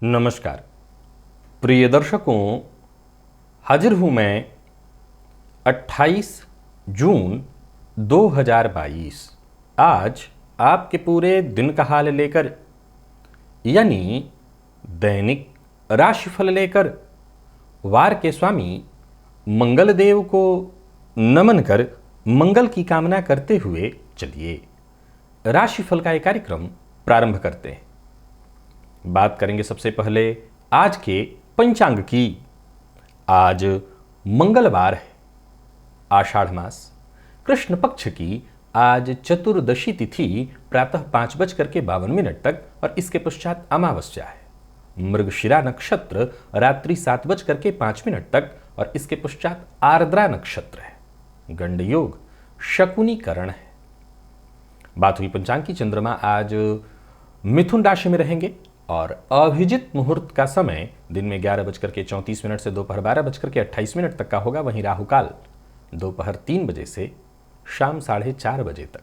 नमस्कार प्रिय दर्शकों, हाजिर हूं मैं 28 जून 2022 आज आपके पूरे दिन का हाल लेकर, यानी दैनिक राशिफल लेकर वार के स्वामी मंगल देव को नमन कर मंगल की कामना करते हुए चलिए राशिफल का एक कार्यक्रम प्रारंभ करते हैं। बात करेंगे सबसे पहले आज के पंचांग की। आज मंगलवार है, आषाढ़ मास, कृष्ण पक्ष की आज चतुर्दशी तिथि प्रातः 5:52 तक और इसके पश्चात अमावस्या है। मृगशिरा नक्षत्र रात्रि 7:05 तक और इसके पश्चात आर्द्रा नक्षत्र है। गंड योग शकुनी करण है। बात हुई पंचांग की। चंद्रमा आज मिथुन राशि में रहेंगे और अभिजित मुहूर्त का समय दिन में 11:34 से दोपहर 12:28 तक का होगा। वहीं राहु काल दोपहर 3 बजे से शाम 4:30 बजे तक।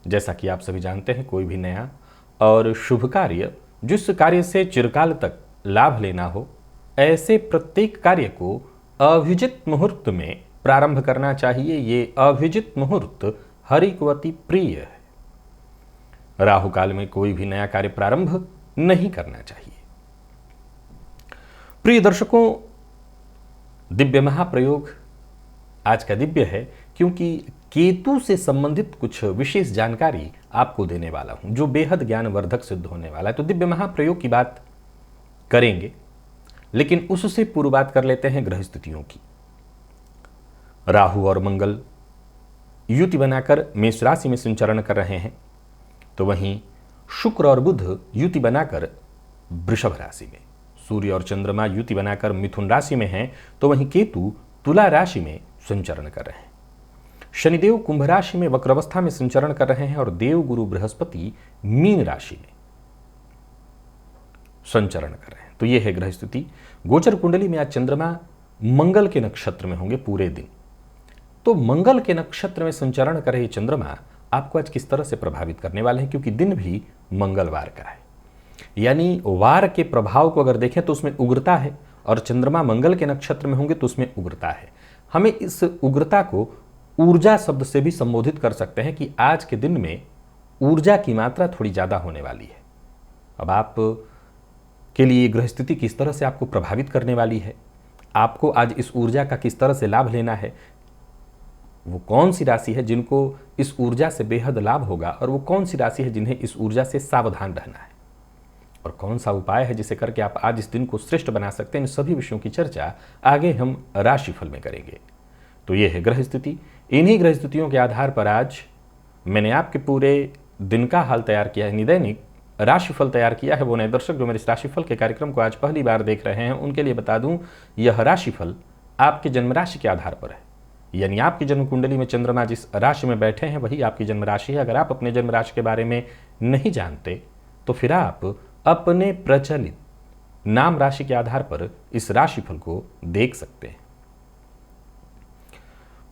जैसा कि आप सभी जानते हैं, कोई भी नया और शुभ कार्य, जिस कार्य से चिरकाल तक लाभ लेना हो, ऐसे प्रत्येक कार्य को अभिजित मुहूर्त में प्रारंभ करना चाहिए। ये अभिजित मुहूर्त हरिकवती प्रिय है। राहु काल में कोई भी नया कार्य प्रारंभ नहीं करना चाहिए। प्रिय दर्शकों, दिव्य महाप्रयोग आज का दिव्य है, क्योंकि केतु से संबंधित कुछ विशेष जानकारी आपको देने वाला हूं जो बेहद ज्ञानवर्धक सिद्ध होने वाला है। तो दिव्य महाप्रयोग की बात करेंगे, लेकिन उससे पूर्व बात कर लेते हैं ग्रह स्थितियों की। राहु और मंगल युति बनाकर मेष राशि में संचरण कर रहे हैं, तो वहीं शुक्र और बुध युति बनाकर वृषभ राशि में, सूर्य और चंद्रमा युति बनाकर मिथुन राशि में हैं, तो वहीं केतु तुला राशि में संचरण कर रहे हैं। शनिदेव कुंभ राशि में वक्रावस्था में संचरण कर रहे हैं और देव गुरु बृहस्पति मीन राशि में संचरण कर रहे हैं। तो यह है ग्रह स्थिति। गोचर कुंडली में आज चंद्रमा मंगल के नक्षत्र में होंगे पूरे दिन। तो मंगल के नक्षत्र में संचरण कर रहे चंद्रमा आपको आज किस तरह से प्रभावित करने वाले हैं, क्योंकि दिन भी मंगलवार का है। यानी वार के प्रभाव को अगर देखें तो उसमें उग्रता है, और चंद्रमा मंगल के नक्षत्र में होंगे तो उसमें उग्रता है। हमें इस उग्रता को ऊर्जा शब्द से भी संबोधित कर सकते हैं कि आज के दिन में ऊर्जा की मात्रा थोड़ी ज्यादा होने वाली है। अब आप के लिए ग्रह स्थिति किस तरह से आपको प्रभावित करने वाली है, आपको आज इस ऊर्जा का किस तरह से लाभ लेना है, वो कौन सी राशि है जिनको इस ऊर्जा से बेहद लाभ होगा, और वो कौन सी राशि है जिन्हें इस ऊर्जा से सावधान रहना है, और कौन सा उपाय है जिसे करके आप आज इस दिन को श्रेष्ठ बना सकते हैं। इन सभी विषयों की चर्चा आगे हम राशिफल में करेंगे। तो ये है ग्रह स्थिति। इन्हीं ग्रह स्थितियों के आधार पर आज मैंने आपके पूरे दिन का हाल तैयार किया है, दैनिक राशिफल तैयार किया है। वो नए दर्शक जो मेरे इस राशिफल के कार्यक्रम को आज पहली बार देख रहे हैं, उनके लिए बता दूं, यह राशिफल आपके जन्म राशि के आधार पर है। यानी आपकी जन्म कुंडली में चंद्रमा जिस राशि में बैठे हैं वही आपकी जन्म राशि है। अगर आप अपने जन्म राशि के बारे में नहीं जानते तो फिर आप अपने प्रचलित नाम राशि के आधार पर इस राशिफल को देख सकते हैं।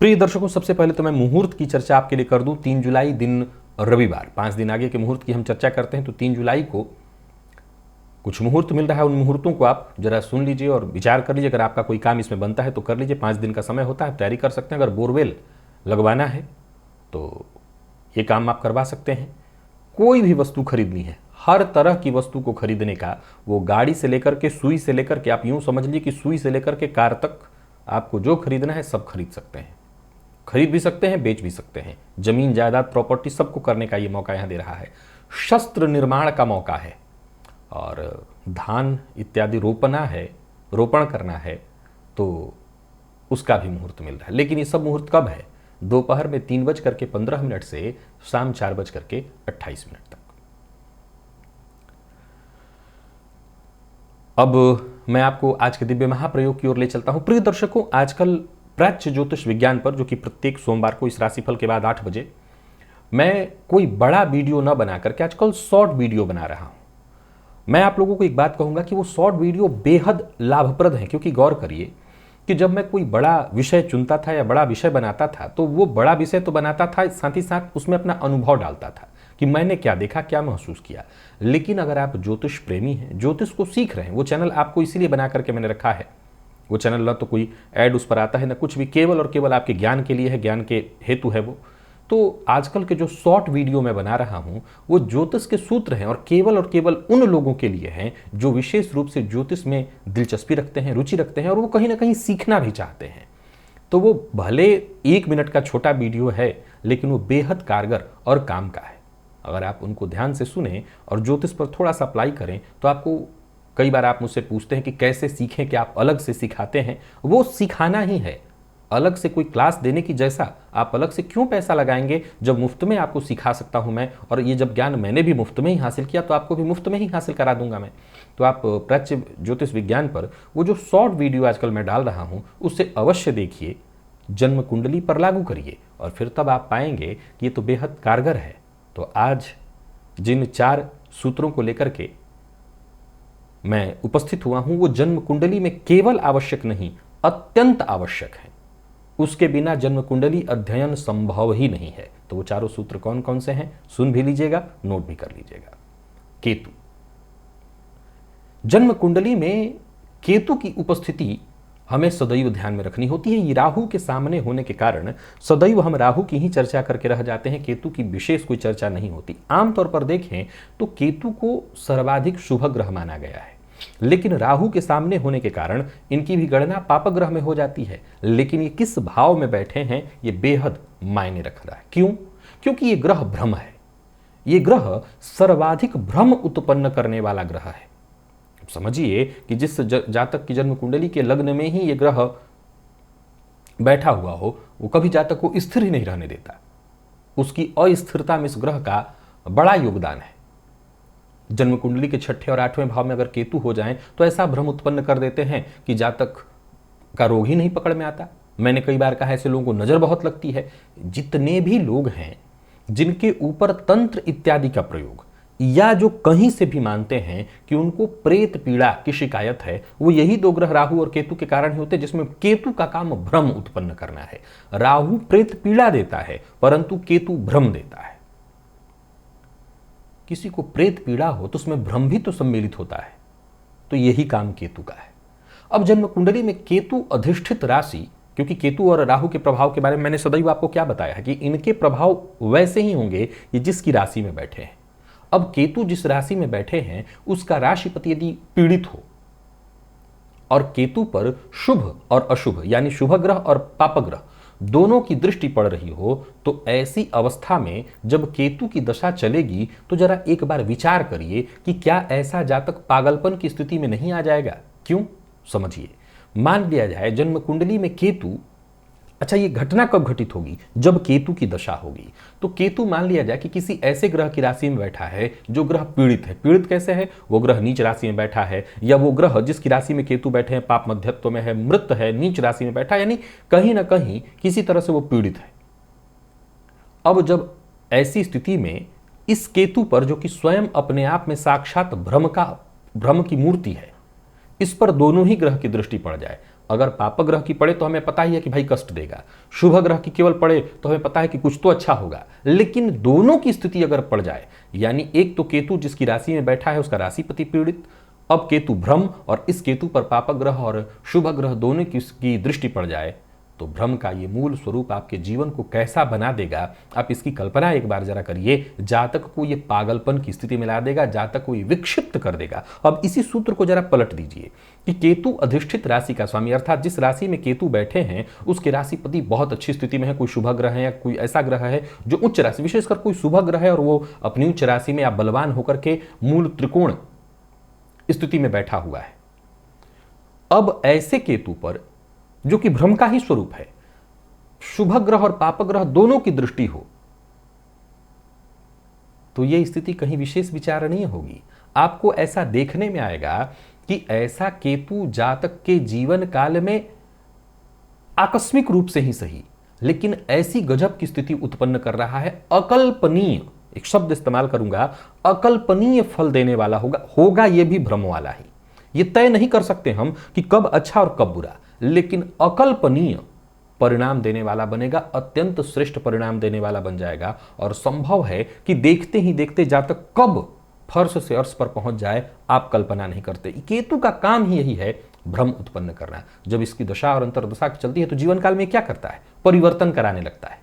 प्रिय दर्शकों, सबसे पहले तो मैं मुहूर्त की चर्चा आपके लिए कर दूं। 3 जुलाई दिन रविवार, 5 दिन आगे के मुहूर्त की हम चर्चा करते हैं। तो 3 जुलाई को कुछ मुहूर्त मिल रहा है, उन मुहूर्तों को आप जरा सुन लीजिए और विचार कर लीजिए। अगर आपका कोई काम इसमें बनता है तो कर लीजिए। 5 दिन का समय होता है, तैयारी कर सकते हैं। अगर बोरवेल लगवाना है तो ये काम आप करवा सकते हैं। कोई भी वस्तु खरीदनी है, हर तरह की वस्तु को खरीदने का, वो गाड़ी से लेकर के, सुई से लेकर के, आप यूं समझ लीजिए कि सुई से लेकर के कार तक आपको जो खरीदना है सब खरीद सकते हैं। खरीद भी सकते हैं, बेच भी सकते हैं। जमीन जायदाद प्रॉपर्टी सबको करने का ये मौका यहाँ दे रहा है। शस्त्र निर्माण का मौका है, और धान इत्यादि रोपण करना है तो उसका भी मुहूर्त मिल रहा है। लेकिन ये सब मुहूर्त कब है? दोपहर में 3:15 से शाम 4:28 तक। अब मैं आपको आज के दिव्य महाप्रयोग की ओर ले चलता हूं। प्रिय दर्शकों, आजकल प्राच्य ज्योतिष विज्ञान पर, जो कि प्रत्येक सोमवार को इस राशिफल के बाद 8 बजे, मैं कोई बड़ा वीडियो न बना करके आजकल शॉर्ट वीडियो बना रहा हूं। मैं आप लोगों को एक बात कहूंगा कि वो शॉर्ट वीडियो बेहद लाभप्रद हैं, क्योंकि गौर करिए कि जब मैं कोई बड़ा विषय चुनता था या बड़ा विषय बनाता था, तो वो बड़ा विषय तो बनाता था, साथ ही साथ उसमें अपना अनुभव डालता था कि मैंने क्या देखा, क्या महसूस किया। लेकिन अगर आप ज्योतिष प्रेमी हैं, ज्योतिष को सीख रहे हैं, वो चैनल आपको इसीलिए बना करके मैंने रखा है। वो चैनल ना तो कोई ऐड उस पर आता है, ना कुछ भी, केवल और केवल आपके ज्ञान के लिए है, ज्ञान के हेतु है वो। तो आजकल के जो शॉर्ट वीडियो मैं बना रहा हूं, वो ज्योतिष के सूत्र हैं और केवल उन लोगों के लिए हैं जो विशेष रूप से ज्योतिष में दिलचस्पी रखते हैं, रुचि रखते हैं, और वो कहीं ना कहीं सीखना भी चाहते हैं। तो वो भले 1 मिनट का छोटा वीडियो है, लेकिन वो बेहद कारगर और काम का है। अगर आप उनको ध्यान से सुने और ज्योतिष पर थोड़ा सा अप्लाई करें, तो आपको, कई बार आप मुझसे पूछते हैं कि कैसे सीखें, कि आप अलग से सिखाते हैं। वो सिखाना ही है, अलग से कोई क्लास देने की जैसा आप अलग से क्यों पैसा लगाएंगे, जब मुफ्त में आपको सिखा सकता हूं मैं। और ये जब ज्ञान मैंने भी मुफ्त में ही हासिल किया, तो आपको भी मुफ्त में ही हासिल करा दूंगा मैं। तो आप प्राच्य ज्योतिष विज्ञान पर वो जो शॉर्ट वीडियो आजकल मैं डाल रहा हूं, उससे अवश्य देखिए, जन्म कुंडली पर लागू करिए, और फिर तब आप पाएंगे कि ये तो बेहद कारगर है। तो आज जिन 4 सूत्रों को लेकर के मैं उपस्थित हुआ हूं, वो जन्म कुंडली में केवल आवश्यक नहीं, अत्यंत आवश्यक है। उसके बिना जन्म कुंडली अध्ययन संभव ही नहीं है। तो वो 4 सूत्र कौन कौन से हैं, सुन भी लीजिएगा, नोट भी कर लीजिएगा। केतु, जन्म कुंडली में केतु की उपस्थिति हमें सदैव ध्यान में रखनी होती है। ये राहु के सामने होने के कारण सदैव हम राहु की ही चर्चा करके रह जाते हैं, केतु की विशेष कोई चर्चा नहीं होती। आमतौर पर देखें तो केतु को सर्वाधिक शुभ ग्रह माना गया है, लेकिन राहु के सामने होने के कारण इनकी भी गणना पाप ग्रह में हो जाती है। लेकिन ये किस भाव में बैठे हैं, ये बेहद मायने रख रहा है। क्यों? क्योंकि ये ग्रह भ्रम है। ये ग्रह सर्वाधिक भ्रम उत्पन्न करने वाला ग्रह है। समझिए कि जिस जातक की जन्म कुंडली के लग्न में ही ये ग्रह बैठा हुआ हो, वो कभी जातक को स्थिर ही नहीं रहने देता। उसकी अस्थिरता में इस ग्रह का बड़ा योगदान है। जन्म कुंडली के 6ठे और 8वें भाव में अगर केतु हो जाएं, तो ऐसा भ्रम उत्पन्न कर देते हैं कि जातक का रोग ही नहीं पकड़ में आता। मैंने कई बार कहा, ऐसे लोगों को नजर बहुत लगती है। जितने भी लोग हैं जिनके ऊपर तंत्र इत्यादि का प्रयोग, या जो कहीं से भी मानते हैं कि उनको प्रेत पीड़ा की शिकायत है, वो यही 2 ग्रह राहु और केतु के कारण ही होते हैं, जिसमें केतु का काम भ्रम उत्पन्न करना है। राहु प्रेत पीड़ा देता है, परंतु केतु भ्रम देता है। किसी को प्रेत पीड़ा हो तो उसमें भ्रम भी तो सम्मिलित होता है। तो यही काम केतु का है। अब जन्म कुंडली में केतु अधिष्ठित राशि, क्योंकि केतु और राहु के प्रभाव के बारे में मैंने सदैव आपको क्या बताया है कि इनके प्रभाव वैसे ही होंगे ये जिसकी राशि में बैठे हैं। अब केतु जिस राशि में बैठे हैं, उसका राशिपति यदि पीड़ित हो और केतु पर शुभ और अशुभ, यानी शुभ ग्रह और पाप ग्रह दोनों की दृष्टि पड़ रही हो, तो ऐसी अवस्था में जब केतु की दशा चलेगी, तो जरा एक बार विचार करिए कि क्या ऐसा जातक पागलपन की स्थिति में नहीं आ जाएगा। क्यों? समझिए, मान लिया जाए जन्म कुंडली में केतु, अच्छा ये घटना कब घटित होगी? जब केतु की दशा होगी। तो केतु मान लिया जाए कि किसी ऐसे ग्रह की राशि में बैठा है जो ग्रह पीड़ित है। पीड़ित कैसे है? वो ग्रह नीच राशि में बैठा है, या वो ग्रह जिसकी राशि में केतु बैठे हैं पाप मध्यत्व में है, मृत है, नीच राशि में बैठा है, यानी कहीं ना कहीं किसी तरह से वो पीड़ित है। अब जब ऐसी स्थिति में इस केतु पर, जो कि स्वयं अपने आप में साक्षात भ्रम की मूर्ति है, इस पर दोनों ही ग्रह की दृष्टि पड़ जाए, अगर पाप ग्रह की पड़े तो हमें पता ही है कि भाई कष्ट देगा, शुभ ग्रह की केवल पड़े तो हमें पता है कि कुछ तो अच्छा होगा, लेकिन दोनों की स्थिति अगर पड़ जाए, यानी एक तो केतु जिसकी राशि में बैठा है उसका राशिपति पीड़ित, अब केतु भ्रम, और इस केतु पर पाप ग्रह और शुभ ग्रह दोनों की दृष्टि पड़ जाए, तो भ्रम का ये मूल स्वरूप आपके जीवन को कैसा बना देगा, आप इसकी कल्पना एक बार जरा करिए। जातक को ये पागलपन की स्थिति में ला देगा, जातक को ये विक्षिप्त कर देगा। अब इसी सूत्र को जरा पलट दीजिए कि केतु अधिष्ठित राशि का स्वामी, अर्थात जिस राशि में केतु बैठे हैं उसके राशिपति बहुत अच्छी स्थिति में है, कोई शुभ ग्रह है या कोई ऐसा ग्रह है जो उच्च राशि, विशेषकर कोई शुभ ग्रह है और वो अपनी उच्च राशि में या बलवान होकर के मूल त्रिकोण स्थिति में बैठा हुआ है। अब ऐसे केतु पर, जो कि भ्रम का ही स्वरूप है, शुभ ग्रह और पाप ग्रह दोनों की दृष्टि हो, तो यह स्थिति कहीं विशेष विचारणीय होगी। आपको ऐसा देखने में आएगा कि ऐसा केतु जातक के जीवन काल में आकस्मिक रूप से ही सही, लेकिन ऐसी गजब की स्थिति उत्पन्न कर रहा है, अकल्पनीय, एक शब्द इस्तेमाल करूंगा, अकल्पनीय फल देने वाला होगा यह भी भ्रम वाला ही। ये तय नहीं कर सकते हम कि कब अच्छा और कब बुरा, लेकिन अकल्पनीय परिणाम देने वाला बनेगा, अत्यंत श्रेष्ठ परिणाम देने वाला बन जाएगा। और संभव है कि देखते ही देखते जातक कब फर्श से अर्श पर पहुंच जाए आप कल्पना नहीं करते। केतु का काम ही यही है, भ्रम उत्पन्न करना। जब इसकी दशा और अंतर्दशा चलती है तो जीवन काल में क्या करता है, परिवर्तन कराने लगता है,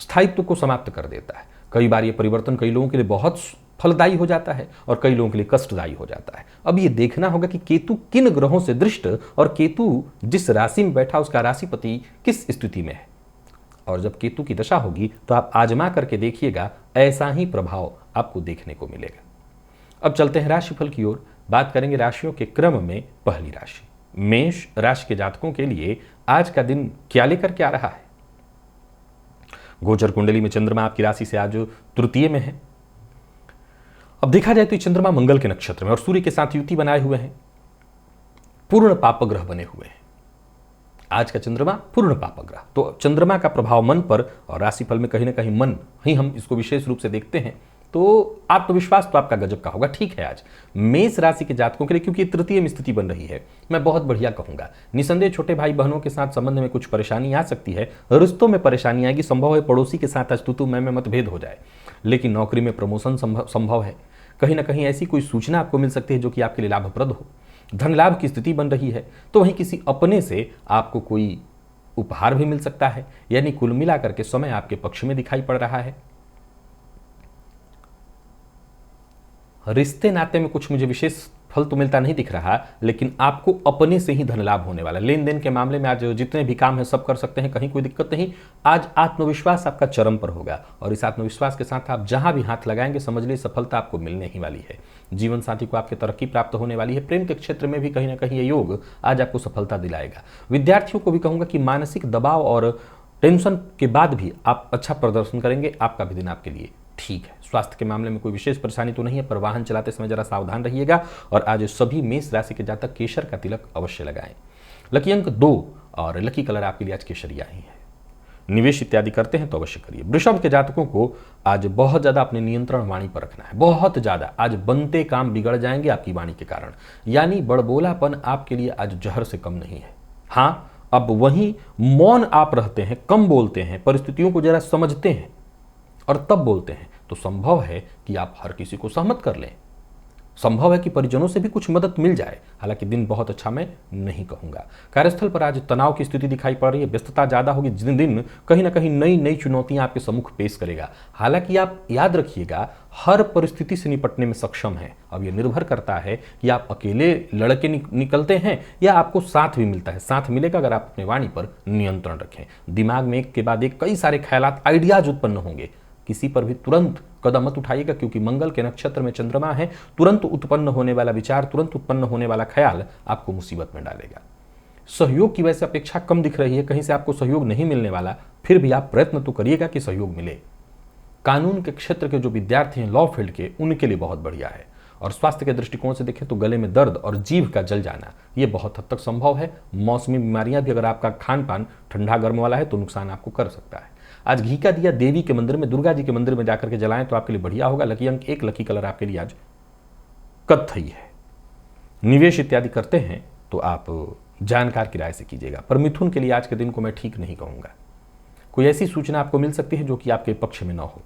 स्थायित्व को समाप्त कर देता है। कई बार ये परिवर्तन कई लोगों के लिए बहुत फलदायी हो जाता है और कई लोगों के लिए कष्टदायी हो जाता है। अब ये देखना होगा कि केतु किन ग्रहों से दृष्ट और केतु जिस राशि में बैठा उसका राशिपति किस स्थिति में है। और जब केतु की दशा होगी तो आप आजमा करके देखिएगा, ऐसा ही प्रभाव आपको देखने को मिलेगा। अब चलते हैं राशिफल की ओर, बात करेंगे राशियों के क्रम में। पहली राशि मेष राशि के जातकों के लिए आज का दिन क्या लेकर के आ रहा है। गोचर कुंडली में चंद्रमा आपकी राशि से आज तृतीय में है। अब देखा जाए तो चंद्रमा मंगल के नक्षत्र में और सूर्य के साथ युति बनाए हुए हैं, पूर्ण पापग्रह बने हुए हैं। आज का चंद्रमा पूर्ण पापग्रह, तो चंद्रमा का प्रभाव मन पर और राशिफल में कहीं ना कहीं मन ही हम इसको विशेष रूप से देखते हैं, तो आत्मविश्वास तो आपका गजब का होगा। ठीक है, आज मेष राशि के जातकों के लिए क्योंकि तृतीय में स्थिति बन रही है, मैं बहुत बढ़िया कहूंगा। निसंदेह छोटे भाई बहनों के साथ संबंध में कुछ परेशानी आ सकती है, रिश्तों में परेशानी आएगी, संभव है पड़ोसी के साथ आज तू मैं मतभेद हो जाए, लेकिन नौकरी में प्रमोशन संभव है। कहीं ना कहीं ऐसी कोई सूचना आपको मिल सकती है जो कि आपके लिए लाभप्रद हो। धन लाभ की स्थिति बन रही है, तो वहीं किसी अपने से आपको कोई उपहार भी मिल सकता है। यानी कुल मिलाकर के समय आपके पक्ष में दिखाई पड़ रहा है। रिश्ते नाते में कुछ मुझे विशेष फल तो मिलता नहीं दिख रहा, लेकिन आपको अपने से ही धन लाभ होने वाला। लेन देन के मामले में आज जितने भी काम है सब कर सकते हैं, कहीं कोई दिक्कत नहीं। आज आत्मविश्वास आपका चरम पर होगा और इस आत्मविश्वास के साथ आप जहां भी हाथ लगाएंगे समझ लीजिए सफलता आपको मिलने ही वाली है। जीवन साथी को आपकी तरक्की प्राप्त होने वाली है। प्रेम के क्षेत्र में भी कहीं ना कहीं ये योग आज आपको सफलता दिलाएगा। विद्यार्थियों को भी कहूंगा कि मानसिक दबाव और टेंशन के बाद भी आप अच्छा प्रदर्शन करेंगे, आपका भी दिन आपके लिए ठीक है। स्वास्थ्य के मामले में कोई विशेष परेशानी तो नहीं है, पर वाहन चलाते समय जरा सावधान रहिएगा। और आज सभी मेष राशि के जातक केसर का तिलक अवश्य लगाएं। लकी अंक 2 और लकी कलर आपके लिए आज केसरिया ही है। निवेश इत्यादि करते हैं तो अवश्य करिए। वृषभ के जातकों को आज बहुत ज्यादा अपने नियंत्रण वाणी पर रखना है, बहुत ज्यादा। आज बनते काम बिगड़ जाएंगे आपकी वाणी के कारण, यानी बड़बोलापन आपके लिए आज जहर से कम नहीं है। हाँ, अब वहीं मौन आप रहते हैं, कम बोलते हैं, परिस्थितियों को जरा समझते हैं और तब बोलते हैं, तो संभव है कि आप हर किसी को सहमत कर लें। संभव है कि परिजनों से भी कुछ मदद मिल जाए। हालांकि दिन बहुत अच्छा मैं नहीं कहूंगा। कार्यस्थल पर आज तनाव की स्थिति दिखाई पड़ रही है, व्यस्तता ज्यादा होगी। जिन दिन कहीं ना कहीं नई नई चुनौतियां आपके सम्मुख पेश करेगा। हालांकि आप याद रखिएगा, हर परिस्थिति से निपटने में सक्षम है। अब यह निर्भर करता है कि आप अकेले लड़के निकलते हैं या आपको साथ भी मिलता है। साथ मिलेगा अगर आप अपने वाणी पर नियंत्रण रखें। दिमाग में एक के बाद एक कई सारे ख्यालात, आइडियाज उत्पन्न होंगे। किसी पर भी तुरंत कदम मत उठाइएगा, क्योंकि मंगल के नक्षत्र में चंद्रमा है। तुरंत उत्पन्न होने वाला विचार, तुरंत उत्पन्न होने वाला ख्याल आपको मुसीबत में डालेगा। सहयोग की वैसे अपेक्षा कम दिख रही है, कहीं से आपको सहयोग नहीं मिलने वाला, फिर भी आप प्रयत्न तो करिएगा कि सहयोग मिले। कानून के क्षेत्र के जो विद्यार्थी हैं, लॉ फील्ड के, उनके लिए बहुत बढ़िया है। और स्वास्थ्य के दृष्टिकोण से देखें तो गले में दर्द और जीभ का जल जाना ये बहुत हद तक संभव है। मौसमी बीमारियां भी, अगर आपका खान पान ठंडा गर्म वाला है तो नुकसान आपको कर सकता है। आज घी का दिया देवी के मंदिर में, दुर्गा जी के मंदिर में जाकर के जलाएं तो आपके लिए बढ़िया होगा। लकी अंक 1, लकी कलर आपके लिए आज कत्थई है। निवेश इत्यादि करते हैं तो आप जानकार की राय से कीजिएगा। पर मिथुन के लिए आज के दिन को मैं ठीक नहीं कहूंगा। कोई ऐसी सूचना आपको मिल सकती है जो कि आपके पक्ष में न हो।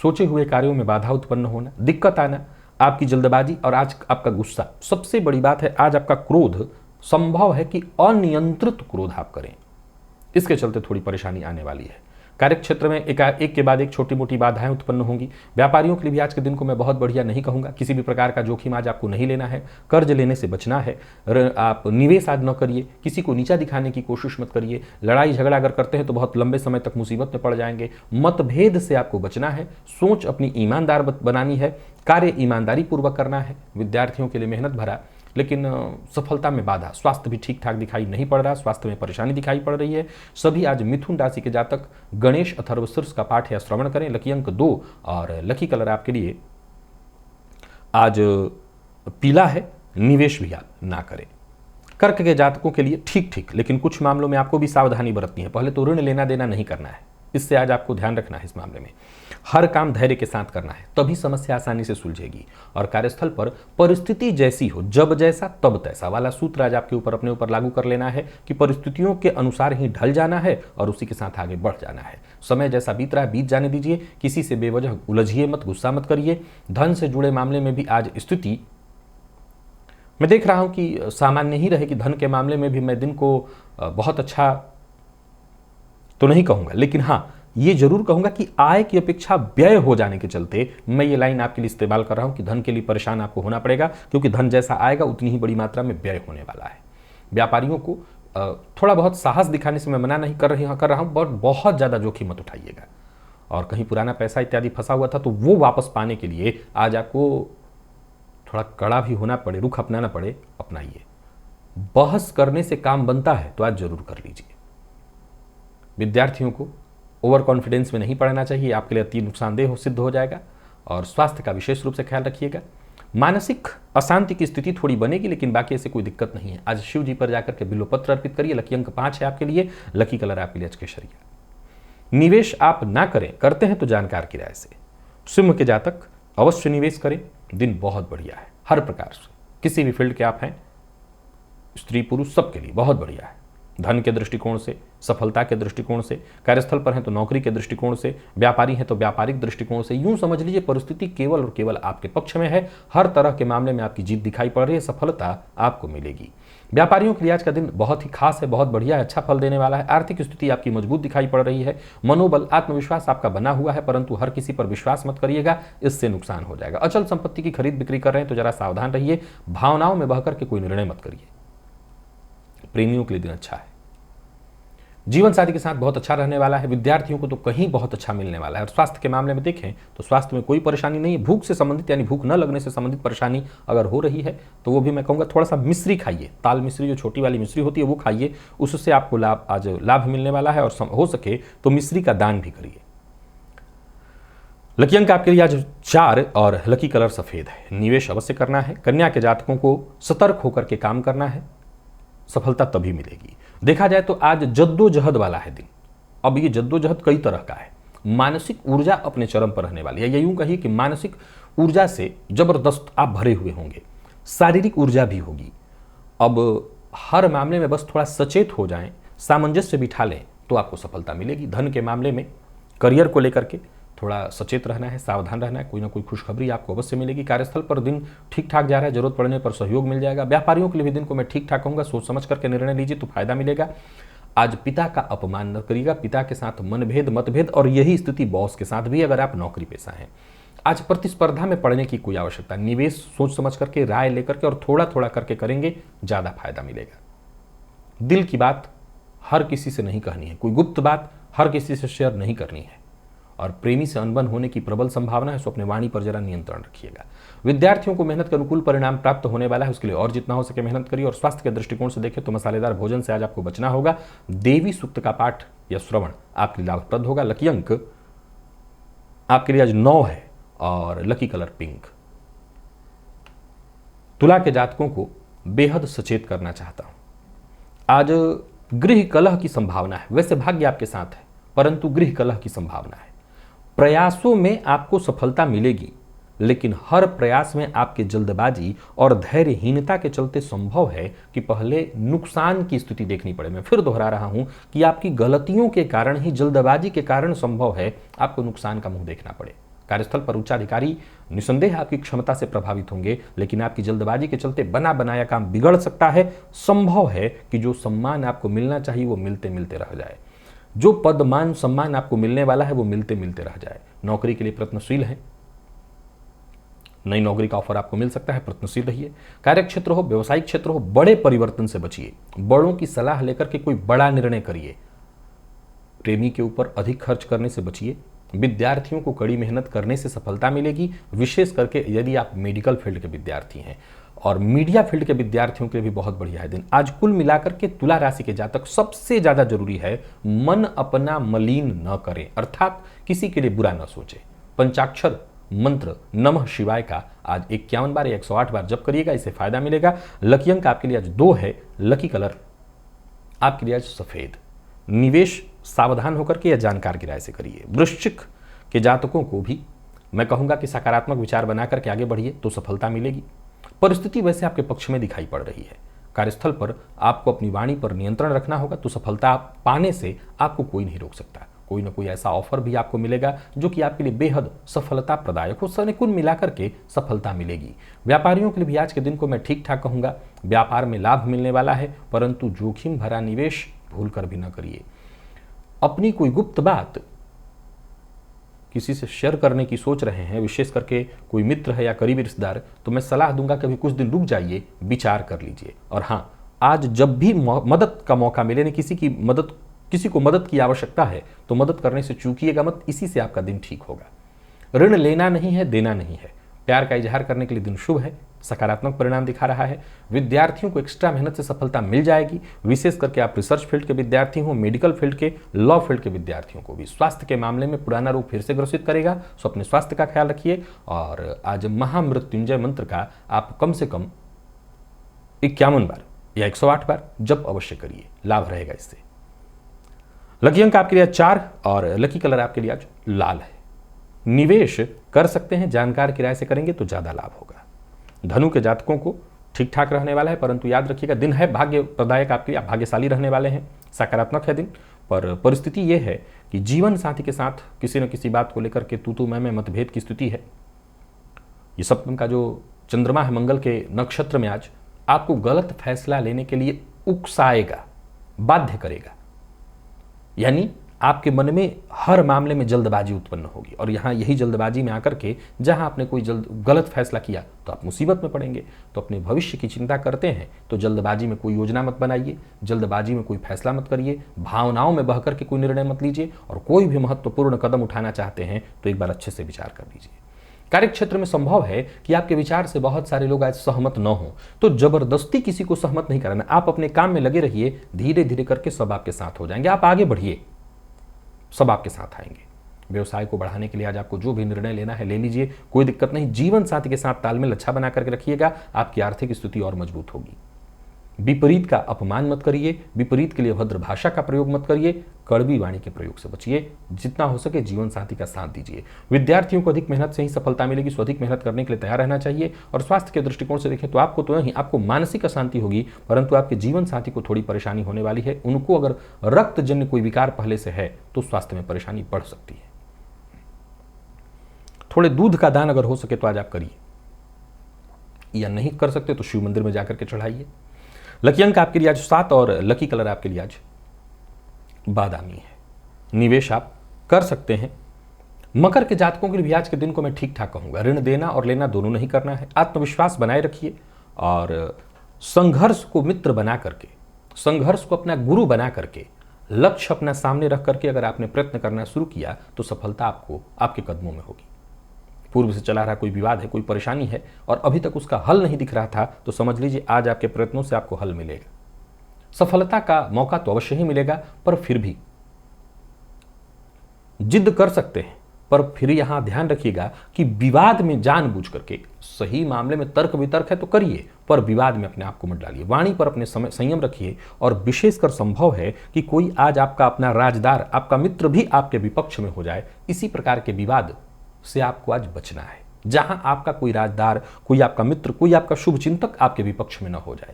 सोचे हुए कार्यों में बाधा उत्पन्न होना, दिक्कत आना, आपकी जल्दबाजी और आज आपका गुस्सा। सबसे बड़ी बात है, आज आपका क्रोध, संभव है कि अनियंत्रित क्रोध आप करें, इसके चलते थोड़ी परेशानी आने वाली है। कार्य क्षेत्र में एक के बाद एक छोटी मोटी बाधाएं उत्पन्न होंगी। व्यापारियों के लिए भी आज के दिन को मैं बहुत बढ़िया नहीं कहूंगा। किसी भी प्रकार का जोखिम आज आपको नहीं लेना है, कर्ज लेने से बचना है। आप निवेश आज न करिए, किसी को नीचा दिखाने की कोशिश मत करिए। लड़ाई झगड़ा अगर करते हैं तो बहुत लंबे समय तक मुसीबत में पड़ जाएंगे। मतभेद से आपको बचना है। सोच अपनी ईमानदार बनानी है, कार्य ईमानदारी पूर्वक करना है। विद्यार्थियों के लिए मेहनत भरा, लेकिन सफलता में बाधा। स्वास्थ्य भी ठीक ठाक दिखाई नहीं पड़ रहा, स्वास्थ्य में परेशानी दिखाई पड़ रही है। सभी आज मिथुन राशि के जातक गणेश अथर्वशीर्ष का पाठ या श्रवण करें। लकी अंक 2 और लकी कलर आपके लिए आज पीला है। निवेश भी आप ना करें। कर्क के जातकों के लिए ठीक ठीक, लेकिन कुछ मामलों में आपको भी सावधानी बरतनी है। पहले तो ऋण लेना देना नहीं करना है, इससे आज आपको ध्यान रखना है। इस मामले में हर काम धैर्य के साथ करना है, तभी समस्या आसानी से सुलझेगी। और कार्यस्थल पर परिस्थिति जैसी हो, जब जैसा तब तैसा वाला सूत्र आज आपके ऊपर अपने ऊपर लागू कर लेना है कि परिस्थितियों के अनुसार ही ढल जाना है और उसी के साथ आगे बढ़ जाना है। समय जैसा बीत रहा है बीत जाने दीजिए, किसी से बेवजह उलझिए मत, गुस्सा मत करिए। धन से जुड़े मामले में भी आज स्थिति मैं देख रहा हूं कि सामान्य ही रहेगी। धन के मामले में भी मैं दिन को बहुत अच्छा तो नहीं कहूंगा, लेकिन हां ये जरूर कहूंगा कि आय की अपेक्षा व्यय हो जाने के चलते मैं ये लाइन आपके लिए इस्तेमाल कर रहा हूं कि धन के लिए परेशान आपको होना पड़ेगा, क्योंकि धन जैसा आएगा उतनी ही बड़ी मात्रा में व्यय होने वाला है। व्यापारियों को थोड़ा बहुत साहस दिखाने से मैं मना नहीं कर रहा हूं, पर बहुत ज्यादा जोखिम मत उठाइएगा। और कहीं पुराना पैसा इत्यादि फंसा हुआ था तो वो वापस पाने के लिए आज आपको थोड़ा कड़ा भी होना पड़े, रुख अपनाना पड़े, अपनाइए। बहस करने से काम बनता है तो आज जरूर कर लीजिए। विद्यार्थियों को ओवर कॉन्फिडेंस में नहीं पढ़ना चाहिए, आपके लिए अति नुकसानदेह सिद्ध हो जाएगा। और स्वास्थ्य का विशेष रूप से ख्याल रखिएगा। मानसिक अशांति की स्थिति थोड़ी बनेगी, लेकिन बाकी ऐसे कोई दिक्कत नहीं है। आज शिव जी पर जाकर के बिल्वपत्र अर्पित करिए। लकी अंक 5 है आपके लिए, लकी कलर आपके लिए केसरिया। निवेश आप ना करें, करते हैं तो जानकार की राय से। सिंह के जातक अवश्य निवेश करें, दिन बहुत बढ़िया है हर प्रकार से। किसी भी फील्ड के आप हैं, स्त्री पुरुष सबके लिए बहुत बढ़िया है। धन के दृष्टिकोण से, सफलता के दृष्टिकोण से, कार्यस्थल पर हैं तो नौकरी के दृष्टिकोण से, व्यापारी हैं तो व्यापारिक दृष्टिकोण से। यूं समझ लीजिए परिस्थिति केवल और केवल आपके पक्ष में है। हर तरह के मामले में आपकी जीत दिखाई पड़ रही है, सफलता आपको मिलेगी। व्यापारियों के लिए आज का दिन बहुत ही खास है, बहुत बढ़िया है, अच्छा फल देने वाला है। आर्थिक स्थिति आपकी मजबूत दिखाई पड़ रही है। मनोबल, आत्मविश्वास आपका बना हुआ है, परंतु हर किसी पर विश्वास मत करिएगा, इससे नुकसान हो जाएगा। अचल संपत्ति की खरीद बिक्री कर रहे हैं तो जरा सावधान रहिए। भावनाओं में बहकर के कोई निर्णय मत करिए। प्रेमियों के लिए दिन अच्छा है। जीवन साथी के साथ बहुत अच्छा रहने वाला है। विद्यार्थियों को तो कहीं बहुत अच्छा मिलने वाला है। और स्वास्थ्य के मामले में देखें तो स्वास्थ्य में कोई परेशानी नहीं है। भूख से संबंधित यानी भूख न लगने से संबंधित परेशानी अगर हो रही है तो वो भी मैं कहूँगा थोड़ा सा मिश्री खाइए। ताल मिश्री जो छोटी वाली मिश्री होती है वो खाइए, उससे आपको लाभ मिलने वाला है। और हो सके तो मिश्री का दान भी करिए। लकी अंक आपके लिए आज 4 और लकी कलर सफेद है। निवेश अवश्य करना है। कन्या के जातकों को सतर्क होकर के काम करना है, सफलता तभी मिलेगी। देखा जाए तो आज जद्दोजहद वाला है दिन। अब ये जद्दोजहद कई तरह का है। मानसिक ऊर्जा अपने चरम पर रहने वाली है, या यूं कहिए कि मानसिक ऊर्जा से जबरदस्त आप भरे हुए होंगे। शारीरिक ऊर्जा भी होगी। अब हर मामले में बस थोड़ा सचेत हो जाएं, सामंजस्य बिठा लें तो आपको सफलता मिलेगी। धन के मामले में, करियर को लेकर के थोड़ा सचेत रहना है, सावधान रहना है। कोई ना कोई खुशखबरी आपको अवश्य मिलेगी। कार्यस्थल पर दिन ठीक ठाक जा रहा है, जरूरत पड़ने पर सहयोग मिल जाएगा। व्यापारियों के लिए भी दिन को मैं ठीक ठाक कहूँगा, सोच समझ करके निर्णय लीजिए तो फायदा मिलेगा। आज पिता का अपमान न करिएगा, पिता के साथ मनभेद मतभेद, और यही स्थिति बॉस के साथ भी अगर आप नौकरी पेशा हैं। आज प्रतिस्पर्धा में पड़ने की कोई आवश्यकता, निवेश सोच समझ करके, राय लेकर के और थोड़ा थोड़ा करके करेंगे, ज्यादा फायदा मिलेगा। दिल की बात हर किसी से नहीं कहनी है, कोई गुप्त बात हर किसी से शेयर नहीं करनी है। और प्रेमी से अनबन होने की प्रबल संभावना है, सो अपने वाणी पर जरा नियंत्रण रखिएगा। विद्यार्थियों को मेहनत के अनुकूल परिणाम प्राप्त होने वाला है, उसके लिए और जितना हो सके मेहनत करिए। और स्वास्थ्य के दृष्टिकोण से देखें तो मसालेदार भोजन से आज आपको बचना होगा। देवी सूक्त का पाठ या श्रवण आपके लिए लाभप्रद होगा। लकी अंक आपके लिए आज 9 है और लकी कलर पिंक। तुला के जातकों को बेहद सचेत करना चाहता हूं। आज गृह कलह की संभावना है। वैसे भाग्य आपके साथ है, परंतु गृह कलह की संभावना है। प्रयासों में आपको सफलता मिलेगी, लेकिन हर प्रयास में आपके जल्दबाजी और धैर्यहीनता के चलते संभव है कि पहले नुकसान की स्थिति देखनी पड़े। मैं फिर दोहरा रहा हूं कि आपकी गलतियों के कारण ही, जल्दबाजी के कारण संभव है आपको नुकसान का मुंह देखना पड़े। कार्यस्थल पर उच्चाधिकारी निसंदेह आपकी क्षमता से प्रभावित होंगे, लेकिन आपकी जल्दबाजी के चलते बना बनाया काम बिगड़ सकता है। संभव है कि जो सम्मान आपको मिलना चाहिए वो मिलते मिलते रह जाए। जो पद मान सम्मान आपको मिलने वाला है वो मिलते मिलते रह जाए। नौकरी के लिए प्रयत्नशील है, नई नौकरी का ऑफर आपको मिल सकता है, प्रयत्नशील रहिए। कार्यक्षेत्र हो, व्यवसायिक क्षेत्र हो, बड़े परिवर्तन से बचिए। बड़ों की सलाह लेकर के कोई बड़ा निर्णय करिए। प्रेमी के ऊपर अधिक खर्च करने से बचिए। विद्यार्थियों को कड़ी मेहनत करने से सफलता मिलेगी, विशेष करके यदि आप मेडिकल फील्ड के विद्यार्थी हैं। और मीडिया फील्ड के विद्यार्थियों के लिए भी बहुत बढ़िया है दिन। आज कुल मिलाकर के तुला राशि के जातक सबसे ज्यादा जरूरी है मन अपना मलिन न करें, अर्थात किसी के लिए बुरा न सोचे। पंचाक्षर मंत्र नमः शिवाय का आज 51 बार या 108 बार जप करिएगा, इससे फायदा मिलेगा। लकी अंक आपके लिए आज 2 है। लकी कलर आपके लिए आज सफेद। निवेश सावधान होकर के या जानकार की राय से करिए। वृश्चिक के जातकों को भी मैं कहूंगा कि सकारात्मक विचार बना करके आगे बढ़िए तो सफलता मिलेगी। परिस्थिति वैसे आपके पक्ष में दिखाई पड़ रही है। कार्यस्थल पर आपको अपनी वाणी पर नियंत्रण रखना होगा तो सफलता पाने से आपको कोई नहीं रोक सकता। कोई ना कोई ऐसा ऑफर भी आपको मिलेगा जो कि आपके लिए बेहद सफलता प्रदायक हो। सने कुल मिलाकर के सफलता मिलेगी। व्यापारियों के लिए भी आज के दिन को मैं ठीक ठाक कहूंगा। व्यापार में लाभ मिलने वाला है, परंतु जोखिम भरा निवेश भूल कर भी न करिए। अपनी कोई गुप्त बात किसी से शेयर करने की सोच रहे हैं, विशेष करके कोई मित्र है या करीबी रिश्तेदार, तो मैं सलाह दूंगा कि अभी कुछ दिन रुक जाइए, विचार कर लीजिए। और हाँ, आज जब भी मदद का मौका मिले, किसी को मदद की आवश्यकता है तो मदद करने से चूकिएगा मत, इसी से आपका दिन ठीक होगा। ऋण लेना नहीं है, देना नहीं है। प्यार का इजहार करने के लिए दिन शुभ है, सकारात्मक परिणाम दिखा रहा है। विद्यार्थियों को एक्स्ट्रा मेहनत से सफलता मिल जाएगी, विशेष करके आप रिसर्च फील्ड के विद्यार्थी हो, मेडिकल फील्ड के, लॉ फील्ड के विद्यार्थियों को भी। स्वास्थ्य के मामले में पुराना रोग फिर से ग्रसित करेगा, सो अपने स्वास्थ्य का ख्याल रखिए। और आज महामृत्युंजय मंत्र का आप कम से कम 51 बार या 108 बार जप अवश्य करिए, लाभ रहेगा इससे। लकी अंक आपके लिए 4 और लकी कलर आपके लिए आज लाल है। निवेश कर सकते हैं, जानकार की राय से करेंगे तो ज्यादा लाभ होगा। धनु के जातकों को ठीक ठाक रहने वाला है, परंतु याद रखिएगा दिन है भाग्य प्रदायक आपके लिए, आप भाग्यशाली रहने वाले हैं। सकारात्मक है दिन, पर परिस्थिति यह है कि जीवन साथी के साथ किसी न किसी बात को लेकर के तू मैं मतभेद की स्थिति है। ये सप्तम का जो चंद्रमा है मंगल के नक्षत्र में आज आपको गलत फैसला लेने के लिए उकसाएगा, बाध्य करेगा। यानी आपके मन में हर मामले में जल्दबाजी उत्पन्न होगी, और यहाँ यही जल्दबाजी में आकर के जहाँ आपने कोई गलत फैसला किया तो आप मुसीबत में पड़ेंगे। तो अपने भविष्य की चिंता करते हैं तो जल्दबाजी में कोई योजना मत बनाइए, जल्दबाजी में कोई फैसला मत करिए, भावनाओं में बह करके कोई निर्णय मत लीजिए। और कोई भी महत्वपूर्ण कदम उठाना चाहते हैं तो एक बार अच्छे से विचार कर लीजिए। कार्यक्षेत्र में संभव है कि आपके विचार से बहुत सारे लोग आज सहमत न हो, तो जबरदस्ती किसी को सहमत नहीं कराना। आप अपने काम में लगे रहिए, धीरे धीरे करके सब आपके साथ हो जाएंगे। आप आगे बढ़िए, सब आपके साथ आएंगे। व्यवसाय को बढ़ाने के लिए आज आपको जो भी निर्णय लेना है ले लीजिए, कोई दिक्कत नहीं। जीवन साथी के साथ तालमेल अच्छा बना करके रखिएगा, आपकी आर्थिक स्थिति और मजबूत होगी। विपरीत का अपमान मत करिए, विपरीत के लिए भद्र भाषा का प्रयोग मत करिए, कड़वी वाणी के प्रयोग से बचिए। जितना हो सके जीवन साथी का साथ दीजिए। विद्यार्थियों को अधिक मेहनत से ही सफलता मिलेगी, सो अधिक मेहनत करने के लिए तैयार रहना चाहिए। और स्वास्थ्य के दृष्टिकोण से देखें तो आपको मानसिक अशांति होगी, परंतु आपके जीवन साथी को थोड़ी परेशानी होने वाली है। उनको अगर रक्तजन्य कोई विकार पहले से है तो स्वास्थ्य में परेशानी बढ़ सकती है। थोड़े दूध का दान अगर हो सके तो आज आप करिए, या नहीं कर सकते तो शिव मंदिर में जाकर के चढ़ाइए। लकी अंक आपके लिए आज 7 और लकी कलर आपके लिए आज बादामी है। निवेश आप कर सकते हैं। मकर के जातकों के लिए भी आज के दिन को मैं ठीक ठाक कहूंगा। ऋण देना और लेना दोनों नहीं करना है। आत्मविश्वास बनाए रखिए और संघर्ष को मित्र बना करके, संघर्ष को अपना गुरु बना करके, लक्ष्य अपना सामने रख करके अगर आपने प्रयत्न करना शुरू किया तो सफलता आपको आपके कदमों में होगी। पूर्व से चला रहा कोई विवाद है, कोई परेशानी है और अभी तक उसका हल नहीं दिख रहा था, तो समझ लीजिए आज आपके प्रयत्नों से आपको हल मिलेगा। सफलता का मौका तो अवश्य ही मिलेगा, पर फिर भी जिद कर सकते हैं। पर फिर यहां ध्यान रखिएगा कि विवाद में जानबूझ करके, सही मामले में तर्क वितर्क है तो करिए, पर विवाद में अपने आप को मत डालिए। वाणी पर अपने संयम रखिए। और विशेषकर संभव है कि कोई आज आपका अपना राजदार, आपका मित्र भी आपके विपक्ष में हो जाए। इसी प्रकार के विवाद से आपको आज बचना है, जहां आपका कोई राजदार, कोई आपका मित्र, कोई आपका शुभ चिंतक आपके विपक्ष में न हो जाए।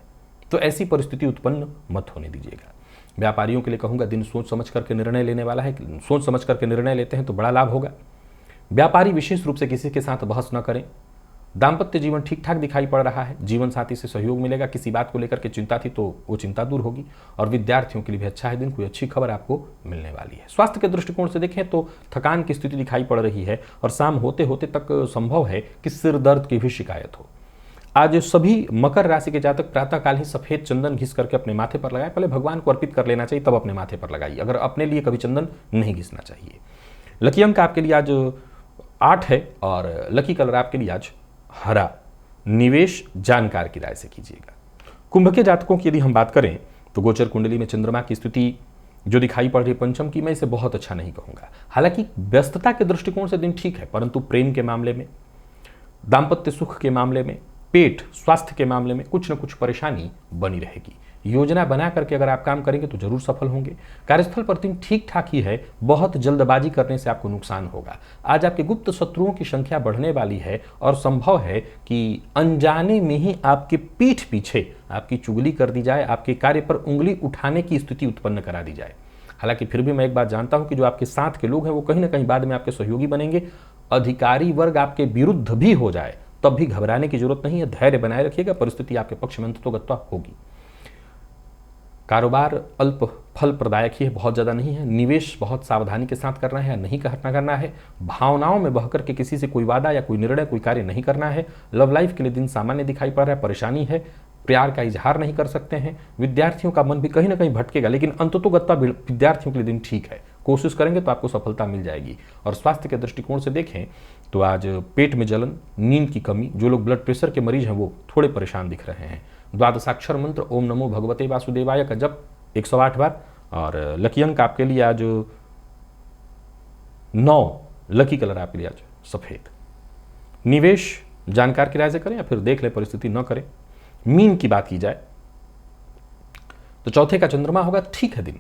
तो ऐसी परिस्थिति उत्पन्न मत होने दीजिएगा। व्यापारियों के लिए कहूंगा दिन सोच समझ करके निर्णय लेने वाला है। सोच समझ करके निर्णय लेते हैं तो बड़ा लाभ होगा। व्यापारी विशेष रूप से किसी के साथ बहस न करें। दाम्पत्य जीवन ठीक ठाक दिखाई पड़ रहा है। जीवन साथी से सहयोग मिलेगा। किसी बात को लेकर के चिंता थी तो वो चिंता दूर होगी। और विद्यार्थियों के लिए भी अच्छा है दिन, कोई अच्छी खबर आपको मिलने वाली है। स्वास्थ्य के दृष्टिकोण से देखें तो थकान की स्थिति दिखाई पड़ रही है और शाम होते होते तक संभव है कि सिर दर्द की भी शिकायत हो। आज सभी मकर राशि के जातक प्रातःकाल ही सफेद चंदन घिस करके अपने माथे पर लगाए। पहले भगवान को अर्पित कर लेना चाहिए, तब अपने माथे पर लगाइए। अगर अपने लिए कभी चंदन नहीं घिसना चाहिए। लकी अंक आपके लिए आज 8 है और लकी कलर आपके लिए आज हरा। निवेश जानकार की राय से कीजिएगा। कुंभ के जातकों की यदि हम बात करें तो गोचर कुंडली में चंद्रमा की स्थिति जो दिखाई पड़ रही है पंचम की, मैं इसे बहुत अच्छा नहीं कहूंगा। हालांकि व्यस्तता के दृष्टिकोण से दिन ठीक है, परंतु प्रेम के मामले में, दाम्पत्य सुख के मामले में, पेट स्वास्थ्य के मामले में कुछ न कुछ परेशानी बनी रहेगी। योजना बना करके अगर आप काम करेंगे तो जरूर सफल होंगे। कार्यस्थल पर दिन ठीक ठाक ही है, बहुत जल्दबाजी करने से आपको नुकसान होगा। आज आपके गुप्त शत्रुओं की संख्या बढ़ने वाली है और संभव है कि अनजाने में ही आपके पीठ पीछे आपकी चुगली कर दी जाए, आपके कार्य पर उंगली उठाने की स्थिति उत्पन्न करा दी जाए। हालांकि फिर भी मैं एक बात जानता हूं कि जो आपके साथ के लोग हैं वो कहीं ना कहीं बाद में आपके सहयोगी बनेंगे। अधिकारी वर्ग आपके विरुद्ध भी हो जाए तब भी घबराने की जरूरत नहीं है, धैर्य बनाए रखिएगा, परिस्थिति आपके पक्ष में अंततोगत्वा होगी। कारोबार अल्प फल प्रदायक ही है, बहुत ज़्यादा नहीं है। निवेश बहुत सावधानी के साथ करना है, नहीं करना है। भावनाओं में बहकर के किसी से कोई वादा या कोई निर्णय, कोई कार्य नहीं करना है। लव लाइफ के लिए दिन सामान्य दिखाई पड़ रहा है, परेशानी है, प्यार का इजहार नहीं कर सकते हैं। विद्यार्थियों का मन भी कहीं ना कहीं भटकेगा, लेकिन अंततोगत्वा विद्यार्थियों के लिए दिन ठीक है, कोशिश करेंगे तो आपको सफलता मिल जाएगी। और स्वास्थ्य के दृष्टिकोण से देखें तो आज पेट में जलन, नींद की कमी, जो लोग ब्लड प्रेशर के मरीज हैं वो थोड़े परेशान दिख रहे हैं। द्वादशाक्षर मंत्र ओम नमो भगवते वासुदेवाय का जप 108 बार। और लकी अंक आपके लिए आज 9, लकी कलर आपके लिए आज सफेद। निवेश जानकार की राय से करें या फिर देख ले परिस्थिति न करें। मीन की बात की जाए तो चौथे का चंद्रमा होगा, ठीक है दिन।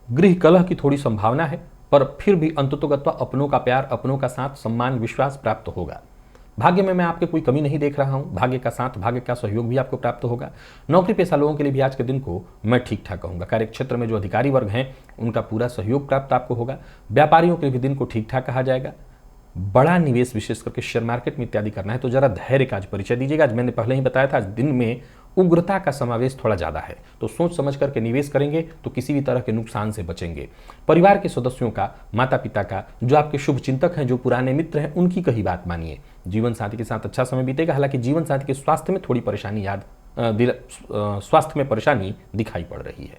गृह कलह की थोड़ी संभावना है, पर फिर भी अंततोगत्वा अपनों का प्यार, अपनों का साथ, सम्मान, विश्वास प्राप्त होगा। भाग्य में मैं आपके कोई कमी नहीं देख रहा हूं, भाग्य का साथ, भाग्य का सहयोग भी आपको प्राप्त होगा। नौकरी पेशा लोगों के लिए भी आज के दिन को मैं ठीक ठाक कहूंगा। कार्य क्षेत्र में जो अधिकारी वर्ग हैं उनका पूरा सहयोग प्राप्त आपको होगा। व्यापारियों के लिए भी दिन को ठीक ठाक कहा जाएगा। बड़ा निवेश विशेष करके शेयर मार्केट में इत्यादि करना है तो जरा धैर्य का आज परिचय दीजिएगा। आज मैंने पहले ही बताया था, आज दिन में उग्रता का समावेश थोड़ा ज्यादा है, तो सोच समझ करके निवेश करेंगे तो किसी भी तरह के नुकसान से बचेंगे। परिवार के सदस्यों का, माता पिता का, जो आपके शुभ चिंतक हैं, जो पुराने मित्र हैं, उनकी कही बात मानिए। जीवन साथी के साथ अच्छा समय बीतेगा। हालांकि जीवन साथी के स्वास्थ्य में थोड़ी परेशानी स्वास्थ्य में परेशानी दिखाई पड़ रही है।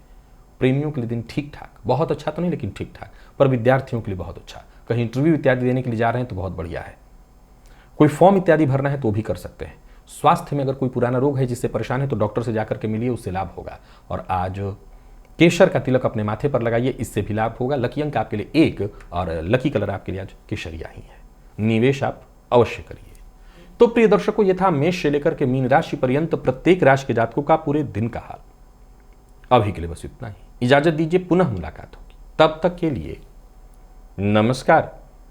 प्रेमियों के लिए दिन ठीक ठाक, बहुत अच्छा तो नहीं लेकिन ठीक ठाक, पर विद्यार्थियों के लिए बहुत अच्छा। कहीं इंटरव्यू इत्यादि देने के लिए जा रहे हैं तो बहुत बढ़िया है। कोई फॉर्म इत्यादि भरना है तो भी कर सकते हैं। स्वास्थ्य में अगर कोई पुराना रोग है जिससे परेशान है तो डॉक्टर से जाकर के मिलिए, उससे लाभ होगा। और आज केसर का तिलक अपने माथे पर लगाइए, इससे भी लाभ होगा। लकी अंक आपके लिए 1 और लकी कलर आपके लिए आज केसरिया ही है। निवेश आप अवश्य करिए। तो प्रिय दर्शकों, ये था मेष से लेकर के मीन राशि पर्यंत प्रत्येक राशि के जातकों का पूरे दिन का हाल। अभी के लिए बस इतना ही, इजाजत दीजिए, पुनः मुलाकात होगी। तब तक के लिए नमस्कार।